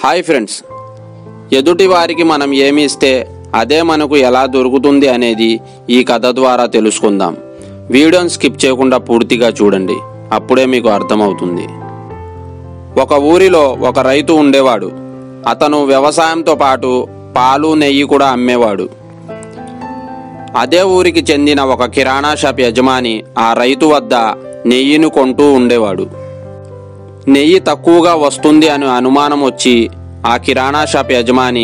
Hi friends, ఎదుటి వారికి మనం ఏమి ఇస్తే అదే మనకు ఎలా దొరుకుతుంది అనేది ఈ కథ ద్వారా తెలుసుకుందాం. వీడియోని స్కిప్ చేయకుండా పూర్తిగా చూడండి, అప్పుడే మీకు అర్థమవుతుంది. ఒక ఊరిలో ఒక రైతు ఉండేవాడు. అతను వ్యవసాయంతో పాటు పాలు, నెయ్యి కూడా అమ్మేవాడు. అదే ఊరికి చెందిన ఒక కిరాణా షాప్ యజమాని ఆ రైతు వద్ద నెయ్యిని కొంటూ ఉండేవాడు. నెయ్యి తక్కువగా వస్తుంది అని అనుమానం వచ్చి ఆ కిరాణా షాప్ యజమాని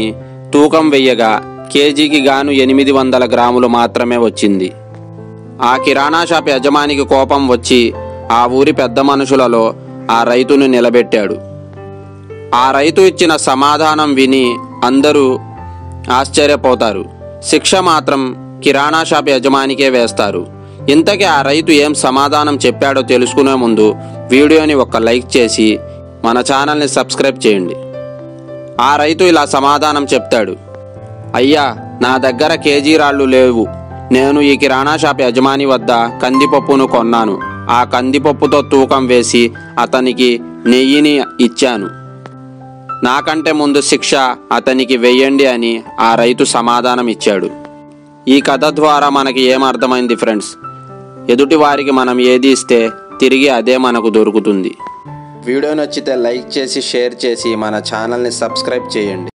తూకం వెయ్యగా కేజీకి గాను 800 గ్రాములు మాత్రమే వచ్చింది. ఆ కిరాణా షాప్ యజమానికి కోపం వచ్చి ఆ ఊరి పెద్ద మనుషులలో ఆ రైతును నిలబెట్టాడు. ఆ రైతు ఇచ్చిన సమాధానం విని అందరూ ఆశ్చర్యపోతారు. శిక్ష మాత్రం కిరాణా షాప్ యజమానికే వేస్తారు. ఇంతకీ ఆ రైతు ఏం సమాధానం చెప్పాడో తెలుసుకునే ముందు వీడియోని ఒక లైక్ చేసి మన ఛానల్ని సబ్స్క్రైబ్ చేయండి. ఆ రైతు ఇలా సమాధానం చెప్తాడు: అయ్యా, నా దగ్గర కేజీ రాళ్ళు లేవు. నేను ఈ కిరాణా షాప్ యజమాని వద్ద కందిపప్పును కొన్నాను. ఆ కందిపప్పుతో తూకం వేసి అతనికి నెయ్యిని ఇచ్చాను. నాకంటే ముందు శిక్ష అతనికి వెయ్యండి అని ఆ రైతు సమాధానం ఇచ్చాడు. ఈ కథ ద్వారా మనకి ఏమర్థమైంది ఫ్రెండ్స్? ఎదుటి వారికి మనం ఏది ఇస్తే తిరిగి అదే మనకు దొరుకుతుంది. వీడియో నచ్చితే లైక్ చేసి షేర్ చేసి మన ఛానల్ని సబ్స్క్రైబ్ చేయండి.